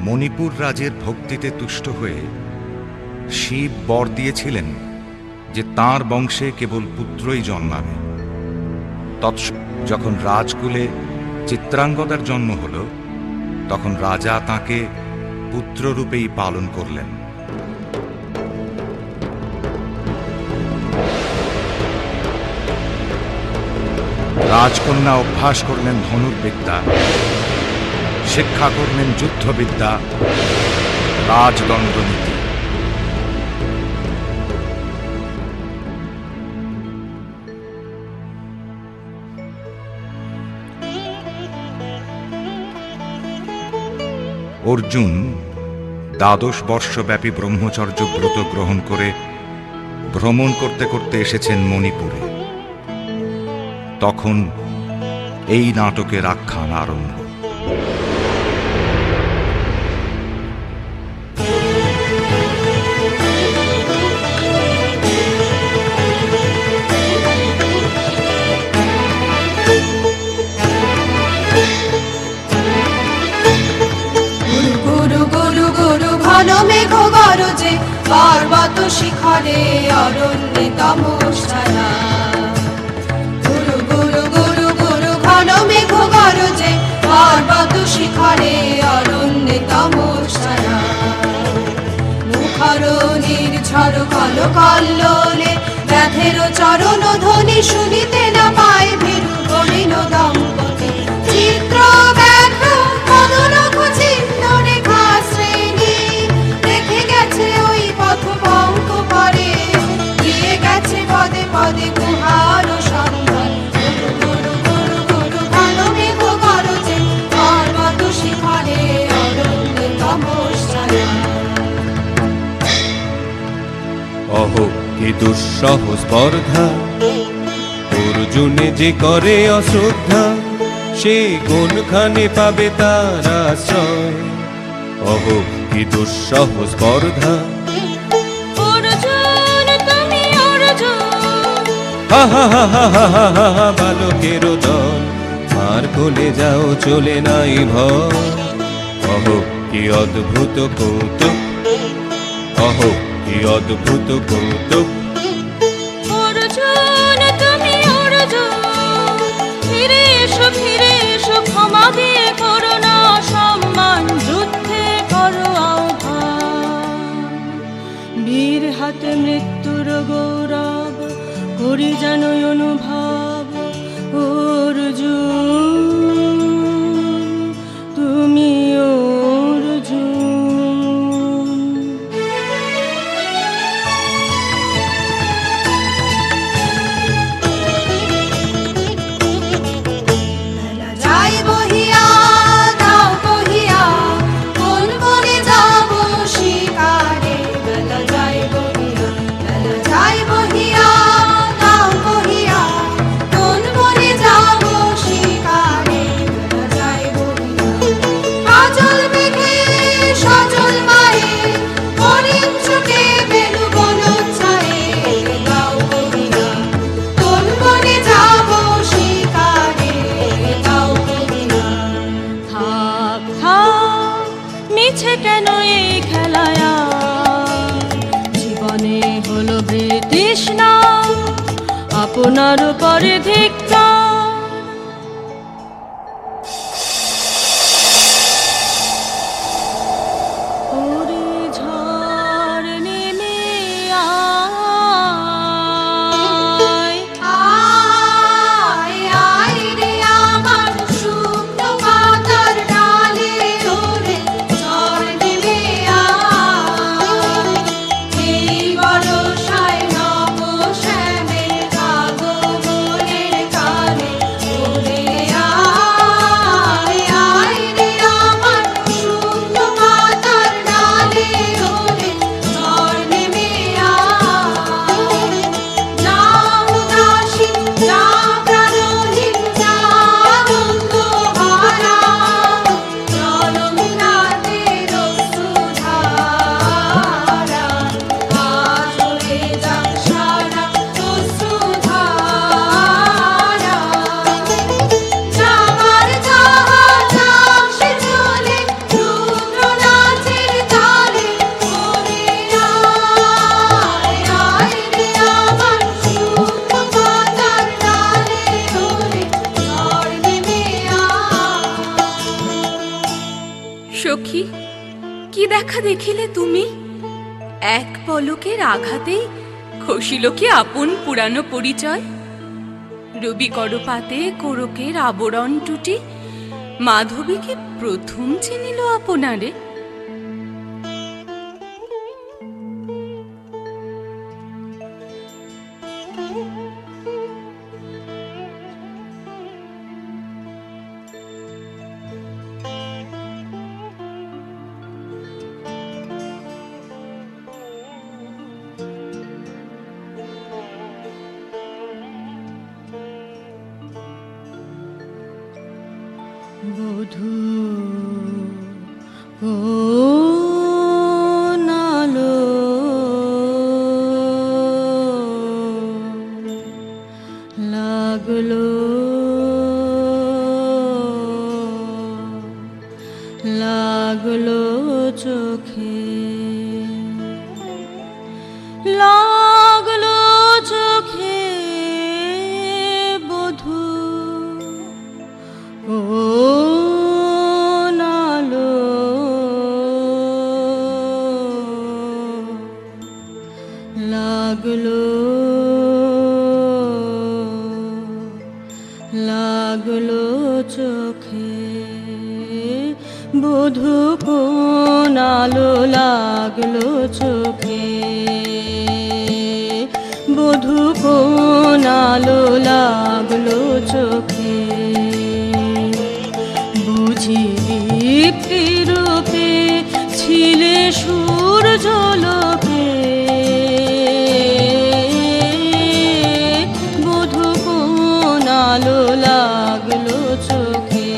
মণিপুর রাজের ভক্তিতে তুষ্ট হয়ে শিব বর দিয়েছিলেন যে তাঁর বংশে কেবল পুত্রই জন্মাবে। যখন রাজকুলে চিত্রাঙ্গদার জন্ম হল, তখন রাজা তাঁকে পুত্ররূপেই পালন করলেন। রাজকন্যা অভ্যাস করলেন ধনুর্বিদ্যা, শিক্ষা করলেন যুদ্ধবিদ্যা, রাজদণ্ডনীতি। অর্জুন ১২ বর্ষব্যাপী ব্রহ্মচর্য ব্রত গ্রহণ করে ভ্রমণ করতে করতে এসেছেন মণিপুরে। তখন এই নাটকের আখ্যান আরম্ভ। মেঘ গরজে পর্বত শিখরে অরণ্যে তমসারা। গুরু গুরু গুরু গুরু ঘন মেঘ গরজে পর্বত শিখরে অরণ্যে তমসারা। মুখর নির্ঝর কল কল্লোলে ব্যাধের চরণ ধ্বনি শুনিতে না পায় ভীরু বলিল দম্পতি। চিত্র ব্যাঘ্র মদন চিহ্ন রেখা শ্রেণী রেখে গেছে ওই পথ পঙ্ক পরে, দিয়ে গেছে পদে পদে গুহার সন্ধান। গুরু গুরু গুরু ঘন মেঘ গরজে পর্বত শিখরে অরণ্যে তমসারা। অহো কি দুঃসহ স্পর্ধা, অর্জুনে যে করে অশ্রদ্ধা, সে কোনখানে পাবে তার আশ্রয়। অহো কি দুঃসহ স্পর্ধা, অর্জুন তুমি অর্জুন, হা হা হা হা হা হা হা হা, বালকের দল আর কোলে যাও চলে নাই ভয়। অহো কি অদ্ভুত কৌতুক, অহো কি অদ্ভুত কৌতুক। অর্জুন তুমি অর্জুন, ফিরে এসো ক্ষমা দিয়ে করো না সম্মান, যুদ্ধে করো আহ্বান। বীর হাতে মৃত্যুর গৌরব করি যেন অনুভব। অর্জুন তুমি অর্জুন। যাই বহিয়া দাও কহিয়া কোন বনে যাব শিকারে। বেলা যাই বহিয়া দাও কহিয়া কোন বনে যাব শিকারে। বেলা যাই বহিয়া কাজল মেঘে সজল মায়ে হরিণ ছুটে বেনু বনচ্ছায়ে। দাও কহিয়া কোন বনে যাব শিকারে। দাও কহিয়া থাক থাক মিছে কেন এই খেলায়া, জীবনে হলো তৃষ্ণা আপনার পরে ধিক্কার। ওরে ঝড় নেমে আয়, আয় আয় রে আমার শুকনো পাতার ডালে। ওরে ঝড় নেমে আয়, এই বর্ষায় নব শ্যামের কাগমনের কি, কি দেখা দেখিলে তুমি? এক পলকের আঘাতেই খসিল কি আপন পুরানো পরিচয়? রবি করপাতে কোরকের আবরণ টুটি মাধবী কি প্রথম চিনিল আপনারে? বধূ ও নালো লাগলো লাগলো চোখে, লাগলো চোখে বধূ ও নালো লাগলো লাগলো চোখে বধূ কোন আলো লাগলো চোখে, বধূ কোন আলো লাগলো চোখে। বুঝি দীপ্তিরূপে ছিলে সূর্য লোকে, বধূ কোন আলো লাগলো চোখে।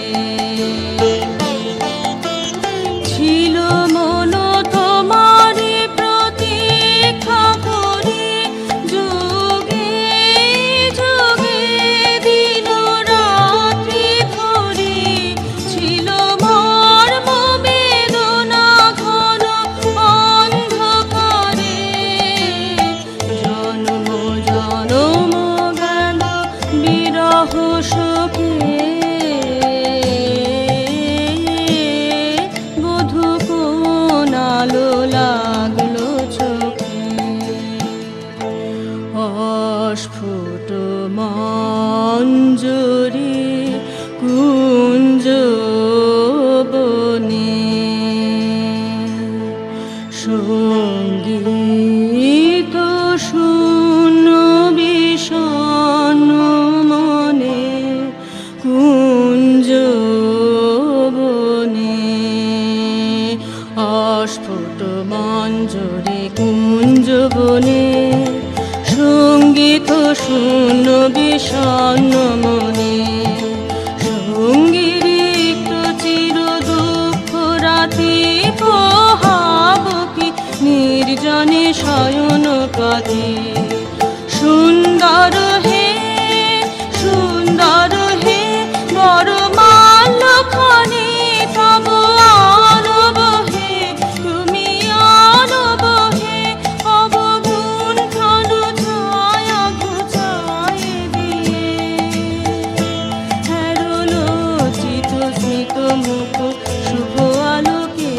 ছিল মন তোমারি প্রতীক্ষা করি যোগে যোগে দিন রাত্রি ধরি, ছিল মর্ম বেদনা ঘন অন্ধকারে, জন্ম জনম গেল বিরহ শোকে, বধূ কোন আলো লাগলো চোখে। অস্ফুট মঞ্জরি কুঞ্জ বনে, সঙ্গীত শূন্য বিষণ্ণ মনে কুঞ্জ বনে, অস্ফুট মঞ্জরি কুঞ্জ বনে, সঙ্গীত শূন্য বিষণ্ণ মনে, সঙ্গীরিক্ত চির দুঃখ রাতি পোহাব কি নির্জনে শয়ন কাঁদে। সুন্দর হে সুন্দর হে বড় মাল্যখানি তব আনব হে, তুমি আনব হে অবগুণ্ঠন ছায়া ঘুচায় দিয়ে। হেরলো চিত স্মিত মুখ শুভ আলোকে,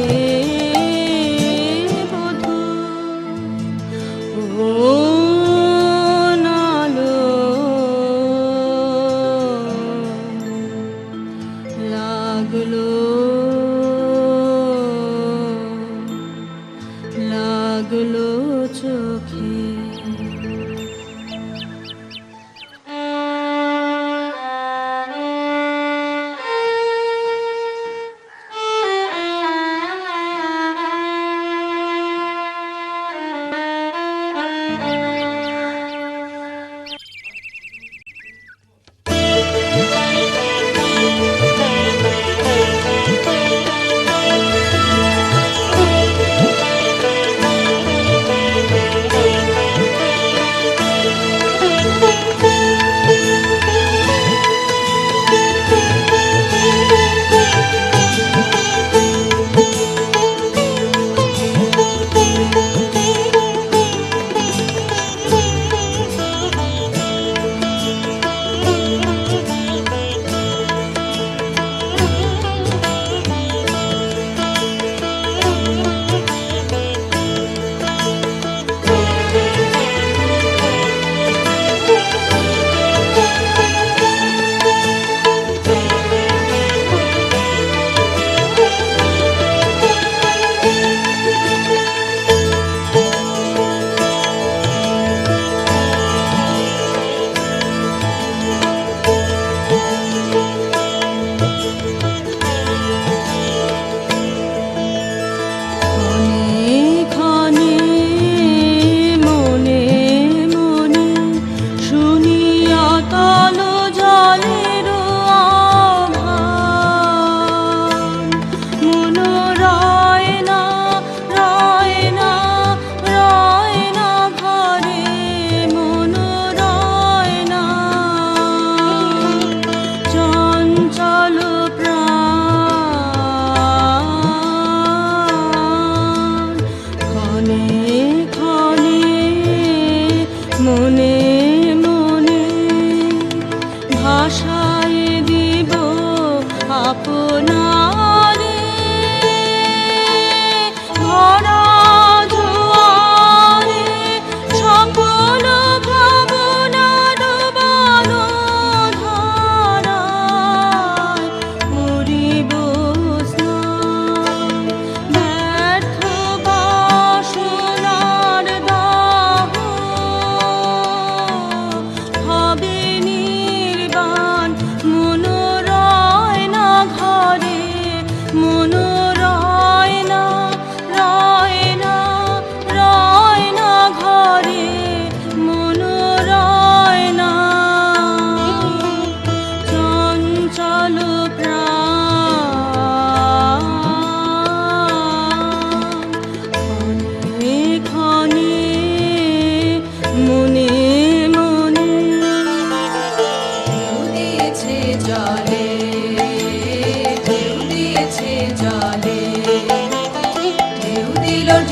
বধূ ও নালো লাগলো লাগলো চোখে।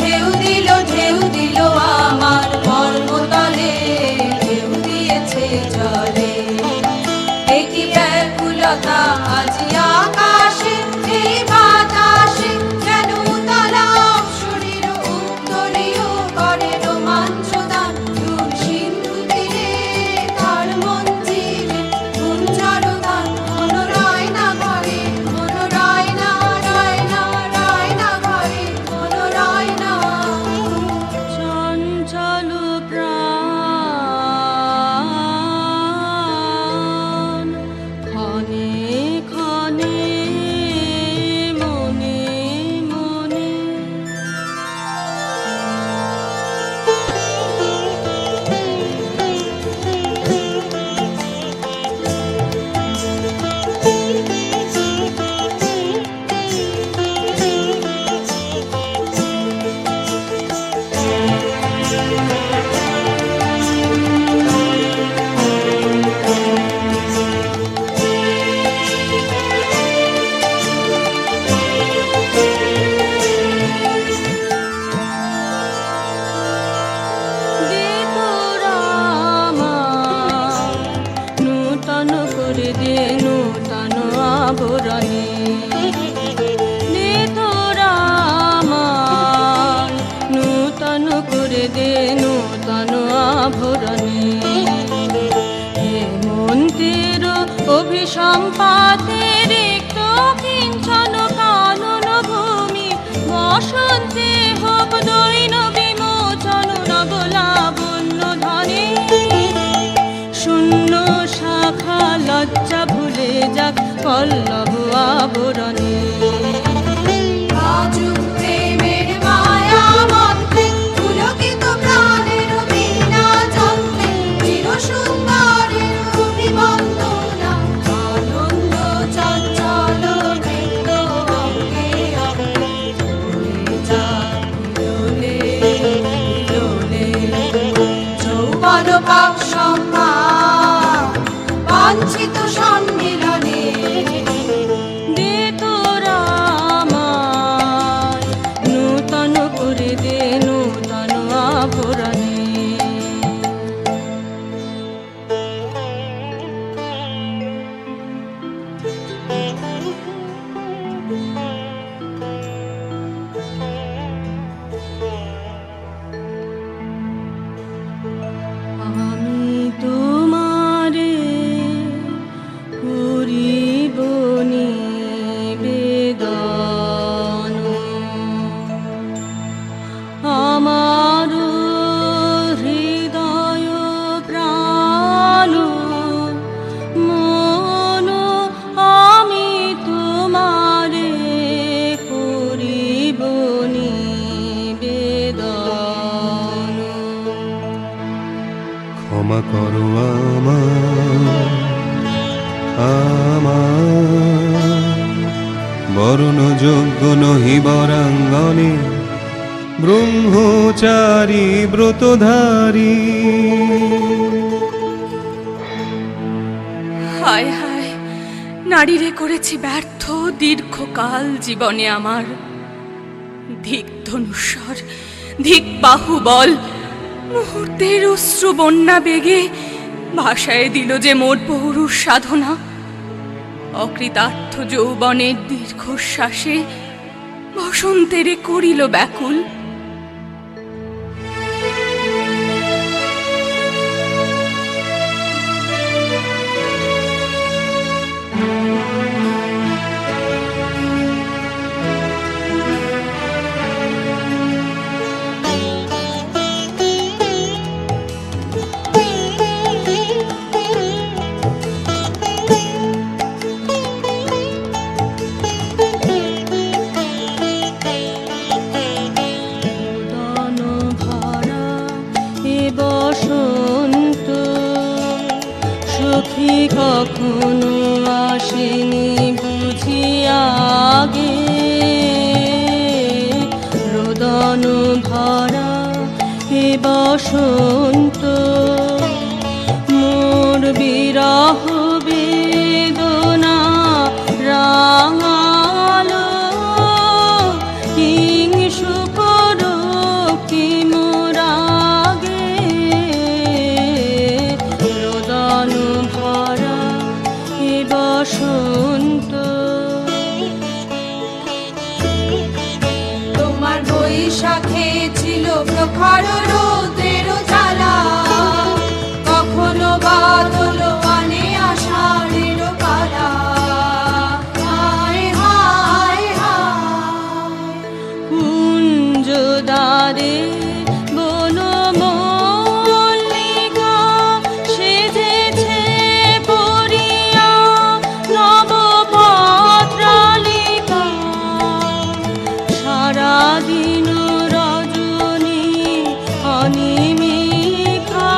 ঢেউ দিল আমার কর্মতলে, ঢেউ দিয়েছে জলে। একই ব্যাকুলতা আজি আকাশে, এই বাতাসে যেন উতলাও শরীর উত্তরীয় করে রোমাঞ্চ দান। দূর সিন্ধু তীরে তার মঞ্জিলে গুঞ্জর গান, মন রয় না ঘরে, মন রয় না, রয় না, রয় না ঘরে, মন রয় না। চঞ্চল প্রাণ ক্ষণে ক্ষণে মনে মনে দে তোরা আমার নূতন করে দে নূতন আবরণে, দে তোরা আমার নূতন করে দে নূতন আভরণে। হেমন্তের অভিসম্পাতে রিক্ত কিঞ্চন কানন ভূমি, বসন্তে হোক দৈন বিমোচন নবলাবণ্য ধনে। শূন্য শাখা লজ্জা ভুলে যাক পল্লব আবরণে। আজু প্রেমের মায়া মন্ত্রে পুলকিত প্রাণের বীণা যন্ত্রে, চির সুন্দরের অভিবন্দনা, আনন্দ চঞ্চল নৃত্য অঙ্গে অঙ্গে। দোলে যায় দোলে দোলে, যৌবন পাক সম্মান বাঞ্ছিত সম্মিলনে। দে তোরা আমায় নূতন করে দে নূতন আভরণে। আমি তোমারে করিব নিবেদন, আমার হৃদয় প্রাণ মন আমি তোমারে করিব নিবেদন। ক্ষমা করো আমার বরণ যোগ্য নহি বরাঙ্গনে, ব্রহ্মচারী ব্রতধারী। হায় হায়, নারীরে করেছি ব্যর্থ দীর্ঘকাল জীবনে আমার। ধিক ধনুস্বর, ধিক বাহুবল, মুহূর্তের অশ্রু বন্যা বেগে ভাষায় দিল যে মোর পৌরুষ সাধনা। অকৃতার্থ যৌবনের দীর্ঘশ্বাসে বসন্তেরে করিল ব্যাকুল। উদন ভরা এ বসন্ত সখী কখনো আসেনি বুঝি আগে। রোদন ভরা এ বসন্ত মোর বিরহ বেদনা রাঙালো, হিংসুক বৈশাখে ছিল প্রখর রৌদ্রের জ্বালা, কখনো বাদল আনে আষাঢ়ের পালা। হায় হায় হায় কুঞ্জদ্বারে বনমল্লিকা সেজেছে পরিয়া নবপত্রালিকা। সারাদিন রজনী অনিমিখা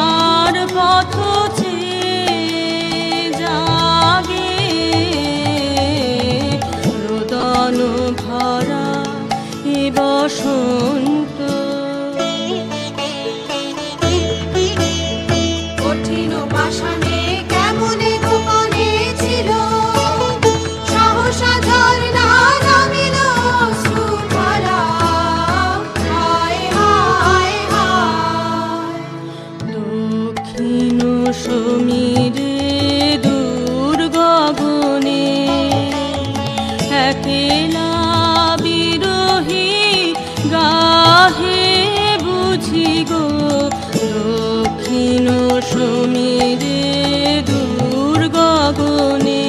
আর পথ চেয়ে জাগে। রোদন ভরা এ বসন্ত, কঠিন পাষাণে কেমনে গোপনে ছিল, সহসা ঝর্ণা নামিল অশ্রুধারা। হায় হায় হায় দক্ষিণ সমীরে দূর গগনে একেলা বিরোহী গাহে বুঝি গো। দক্ষিণ সমীরে দূর গগনে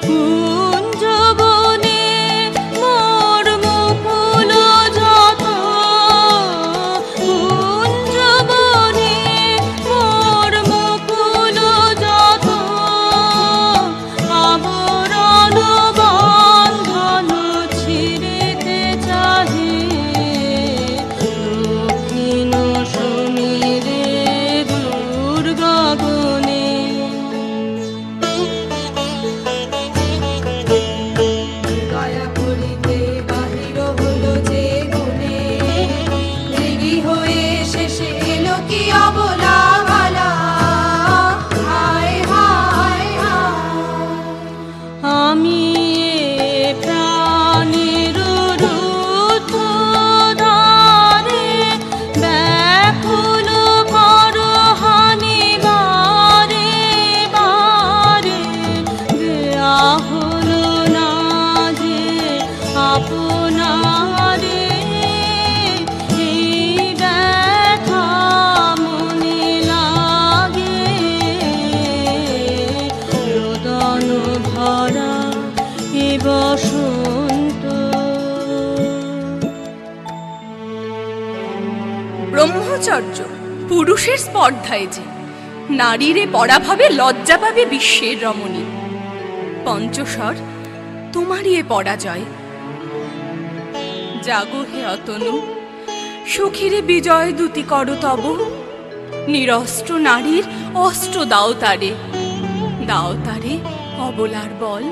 কুঞ্জবনে মোর মুকুল যত, কুঞ্জবনে মোর মুকুল যত, আবরণ বন্ধন ছিঁড়িতে চাহে। দক্ষিণ সমীরে দূর গগনে দয়া করিতে বাহির হলো যে গুণে, মৃগী হয়ে শেষে এলো কি অবলা বালা। হায় হায় হায় আমি এ প্রাণের রুদ্ধ দ্বারে ব্যাকুল পরহানি বারে বারে। দেয়া হলো না যে আপনারে, এই ব্যথা মনে লাগে। রোদন ভরা এ বসন্ত। ব্রহ্মচর্য পুরুষের স্পর্ধায় যে, নারীরে পরাভাবে লজ্জা পাবে বিশ্বের রমণী। পঞ্চস্বর তোমারই এ পরাজয়। জাগো হে অতনু, সখীরে বিজয় দূতি করো তব। নিরস্ত্র নারীর অস্ত্র দাও তারে, দাও তারে অবলার বল।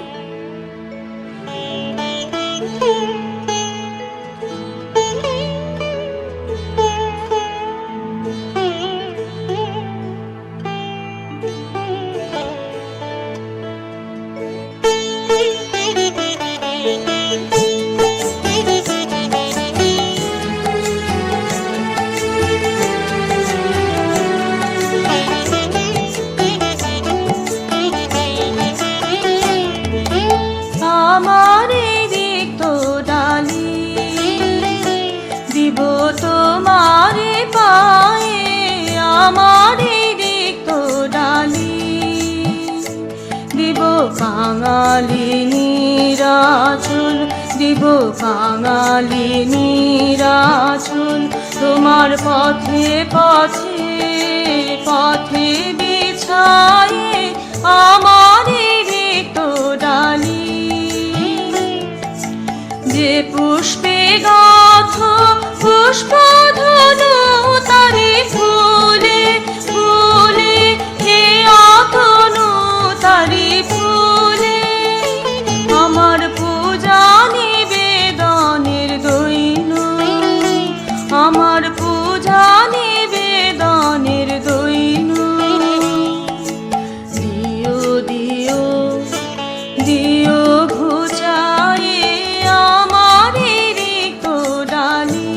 আমার এই রিক্ত ডালি দিব তোমারে পায়ে। আমার এই রিক্ত ডালি দিব কাঙালি নিরাচল, দিব কাঙালি নিরাচল। তোমার পথে পথে পথে বিছায়ে আমার এই রিক্ত ডালি। যে পুষ্পে গাথ পুষ্পধনু তারি ফুলে ফুলে, হে অতনু তারি ফুলে। আমার পূজা নিবেদনের দৈন, আমার পূজা নিবেদনের দৈন। দিও দিও দিও ঘুচায়ে আমার এই রিক্ত ডালি।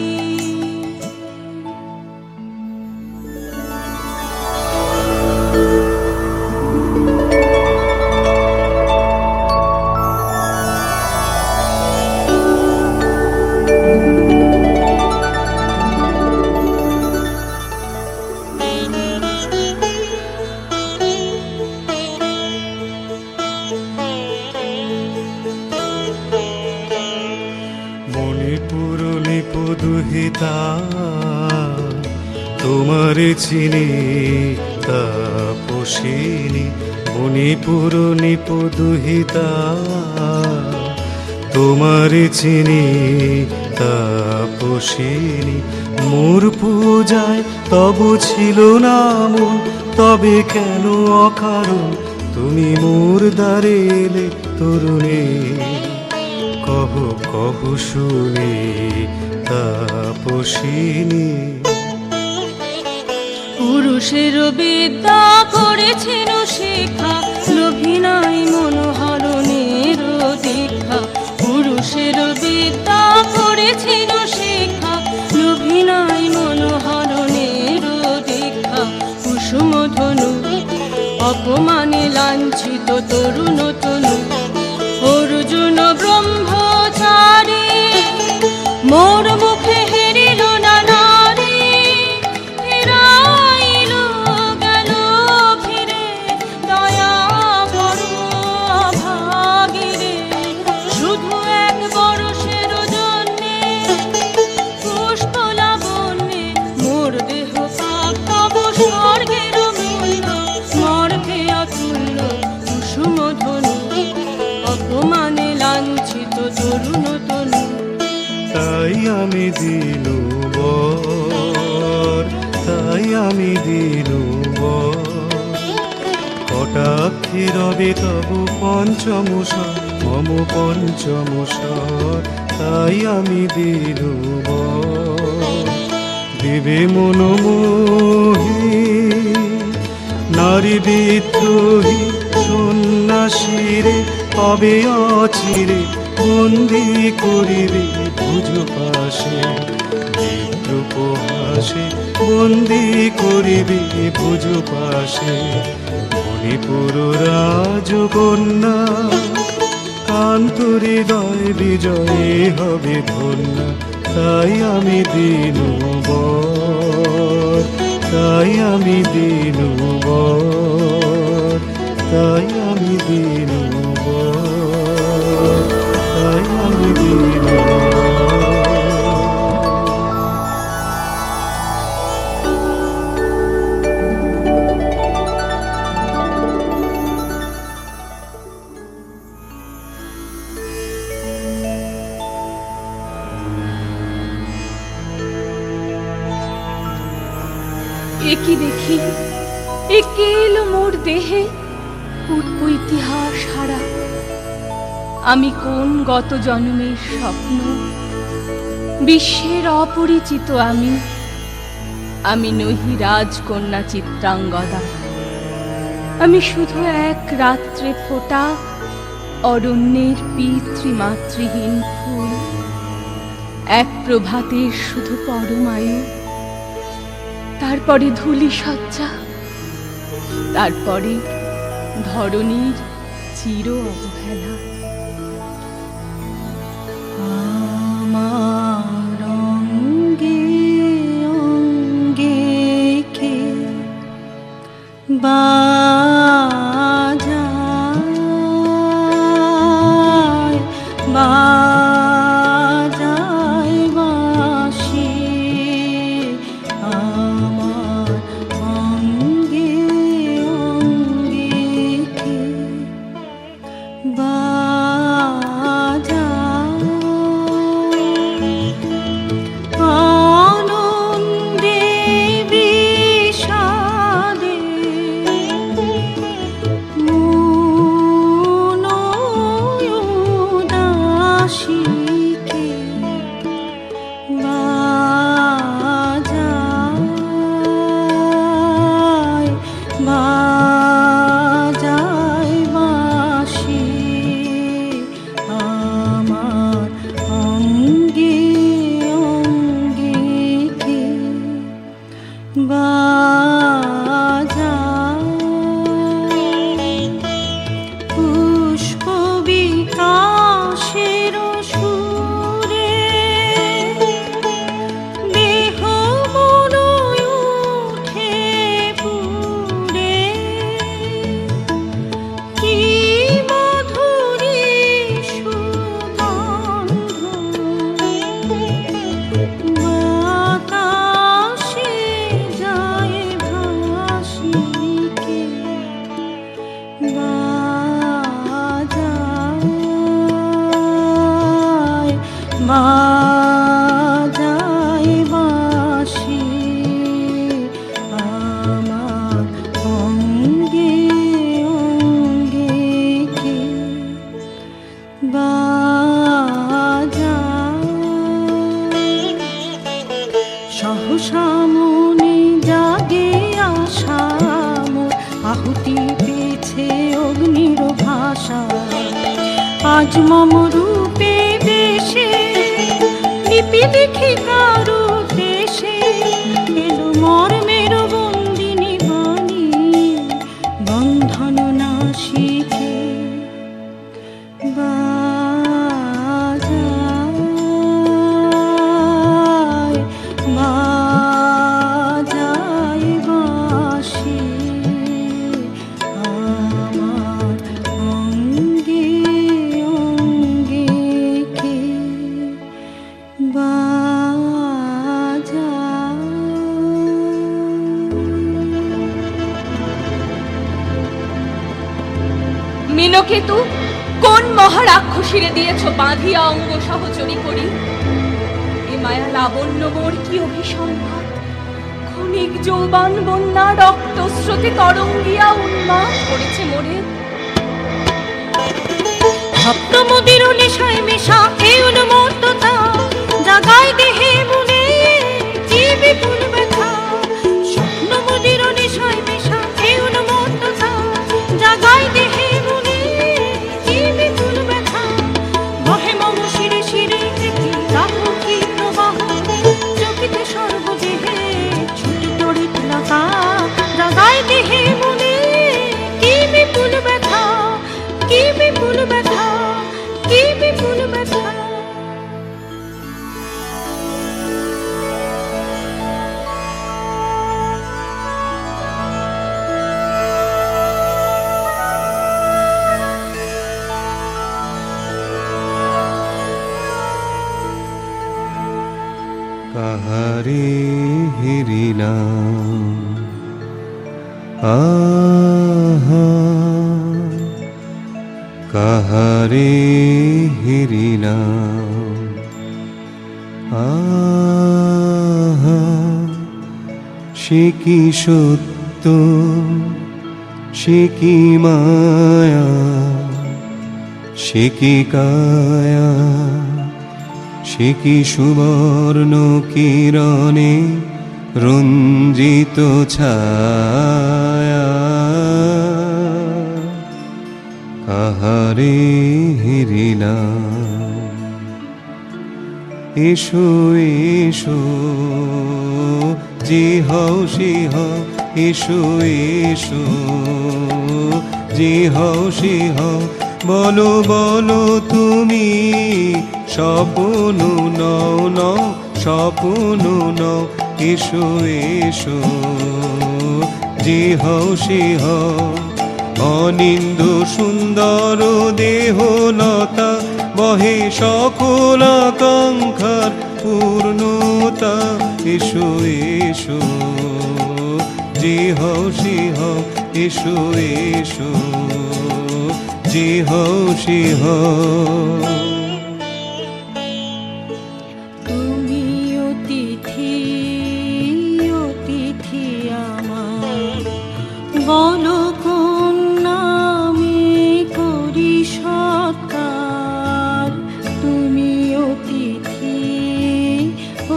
মণিপুর নিপুদুহিতা তোমারে চিনি তাপসিনী, মণিপুর নিপুদুহিতা তোমারে চিনি তাপসিনী। মোর পূজায় তব ছিল না মন, তবে কেন অকারণ তুমি মোর দ্বারে এলে তরুণী। কহ কহ শুনি তাপসিনী। পুরুষের বিদ্যা করেছেন শিক্ষা, লোভী নাই মনোহরণের দীক্ষা। পুরুষের বিদ্যা করেছেন শিক্ষা, লোভী নাই মনোহরণের দীক্ষা। কুসুম ধনু অপমানে লাঞ্ছিত তরুণ তনু, অর্জুন ব্রহ্মচারী মোর মুখে হেরিল না নারী। ফিরাইল গেল ফিরে দয়া বড় অভাগীরে। শুধু এক বরষের জন্যে পুষ্প লাবণ্যে মোর দেহ পাপ তব স্বর্গের মূল্য। মর্তে অতুল্য কুসুম ধনু অপমানে লাঞ্ছিত তরুণ তনু। তাই আমি দিনু বর, তাই আমি দিনু বর। কটাক্ষে রবে তব পঞ্চম স্বর, মম পঞ্চম স্বর। তাই আমি দিনু বর। দেবে মনোমোহী নারী বিদ্রোহী সন্ন্যাসীরে, তবে অচিরে বন্দি করিবে ভুজ পাশে। বিদ্রুপহাসে বন্দি করিবে ভুজ পাশে। মণিপুর রাজকন্যা কান্ত হৃদয় বিজয়ে হবে ধন্যা। তাই আমি দিনু বর, তাই আমি দিনু বর, তাই আমি দিনু বর, তাই আমি দিনু বর। একি দেখি, একে এলো মোর দেহে পূর্ব ইতিহাস হারা। আমি কোন গত জন্মের স্বপ্ন, বিশ্বের অপরিচিত আমি। আমি নহি রাজকন্যা চিত্রাঙ্গদা, আমি শুধু এক রাত্রে ফোটা অরণ্যের পিতৃমাতৃহীন ফুল। এক প্রভাতের শুধু পরমায়ু, তারপরে ধূলি সজ্জা, তারপরে ধরণীর চির অবহেলা। আমার অঙ্গে অঙ্গে কে বাজায় বাজায় বাঁশি। আমার অঙ্গে অঙ্গে কে বাজায় বাঁশি আমার অঙ্গে অঙ্গে কে বাজায় সহসা মনে জাগে আশা মোর আহুতি পেয়েছে অগ্নির ভাষা আজ মম রূপে দেশে লিপি লিখি কারো দেশে এলো মর্মের বন্দিনী বাণী বন্ধন না শিখে বাজায় বাজায় বাঁশি আমার অঙ্গে অঙ্গে কে মিনকেতু, কোন মহারাক্ষসীরে দিয়েছ বাঁধিয়া অঙ্গ সহচরী করি? এ মায়া লাবণ্য মোর কি অভিসম্ভাত, ক্ষণিক যৌবন বন্যা রক্ত স্রোতে তরঙ্গিয়া উন্মাদ করেছে মোরে। স্বপ্ন মোদের নেশায় মেশা এই উন্মত্ততা জাগায় দেহে মনে কি বিপুল ব্যথা স্বপ্ন মোদের নেশায় মেশা এই উন্মত্ততা জাগায় দেহে মনে কি বিপুল ব্যথা বহে মম শিরে শিরে দেখি রাহু কি প্রবাহ চকিতে সর্বদেহে ছুটি তড়িৎ লতা জাগায় দেহে মনে কি বিপুল ব্যথা কি বিপুল ব্যথা কি বিপুল ব্যথা কাহারে হেরিনা আহা কাহারে হেরিনা আহা সে কি সত্য সে কি মায়া সে কি কায়া সে কি সুবর্ণ কিরণে রঞ্জিত ছায়া কাহারে হেরিলাম এসো এসো যে হও সে হও এসো এসো যে হও সে হও বলো বলো তুমি স্বপ্ন নও নও স্বপ্ন নও এসো এসো যে হও সে হও অনিন্দ সুন্দর দেহলতা বহে সকল আকাঙ্ক্ষার পূর্ণতা এসো এসো যে হও সে হও এসো এসো যে হও সে হও তুমি অতিথি অতিথি আমার বলো কোন নামে করি সৎকার তুমি অতিথি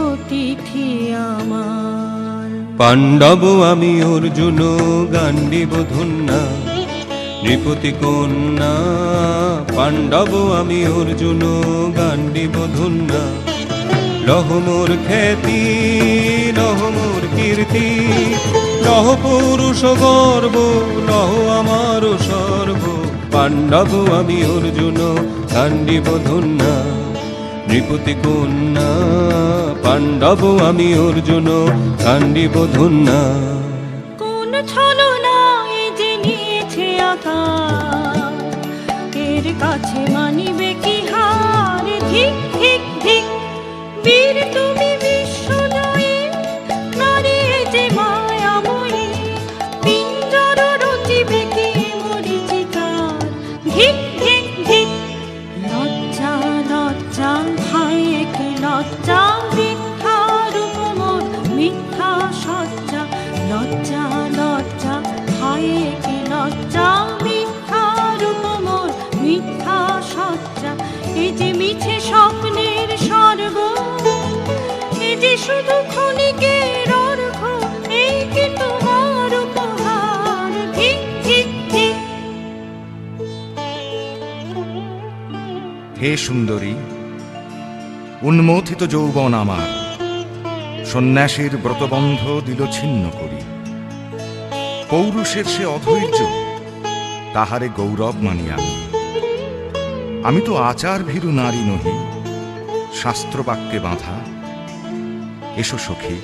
অতিথি আমার পাণ্ডব আমি অর্জুন গান্ডীব ধন্যা নৃপতি কন্যা পাণ্ডব আমি অর্জুন গান্ডীব ধন্যা লহ মোর খ্যাতি লহ মোর কীর্তি লহ পুরুষ গর্ব লহ আমার সর্ব পাণ্ডব আমি অর্জুন গান্ডীব ধন্যা নৃপতি কন্যা পাণ্ডব আমি অর্জুন গান্ডীব ধন্যা কোন ছলনায় যে নিয়েছে আকার এর কাছে মানিবে কি হার ধিক ধিক ধিক বীর তুমি বিশ্বজয়ে নারী যে মায়াময়ী পিঞ্জর রচিবে কি মরিচিকার ধিক ধিক ধিক লজ্জা লজ্জা হায় লজ্জা মিথ্যা রূপ মোর মিথ্যা সজ্জা লজ্জা লজ্জা হায় কি লজ্জা মিথ্যা রূপ মোর মিথ্যা সজ্জা এই যে মিছে স্বপ্নের স্বর্গ এই যে শুধু ক্ষণিকের অর্ঘ এই কি তোমার উপহার ঠিক ঠিক ঠিক। হে সুন্দরী, উন্মথিত যৌবন আমার সন্ন্যাসীর ব্রতবন্ধ দিল ছিন্ন করি। পৌরুষের সে অধৈর্য, তাহারে গৌরব মানি আমি। আমি তো আচার ভীরু নারী নহি, শাস্ত্রবাক্যে বাঁধা। এসো সখী,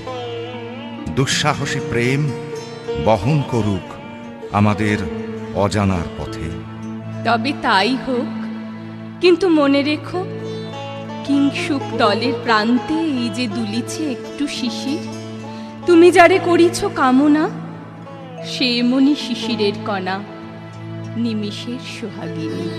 দুঃসাহসী প্রেম বহন করুক আমাদের অজানার পথে। তবে তাই হোক, কিন্তু মনে রেখো কিংসুক দলের প্রান্তে এই যে দুলিছে একটু শিশির, তুমি যারে করিছ কামনা সে মনি শিশিরের কণা নিমিষের সোহাগিনী।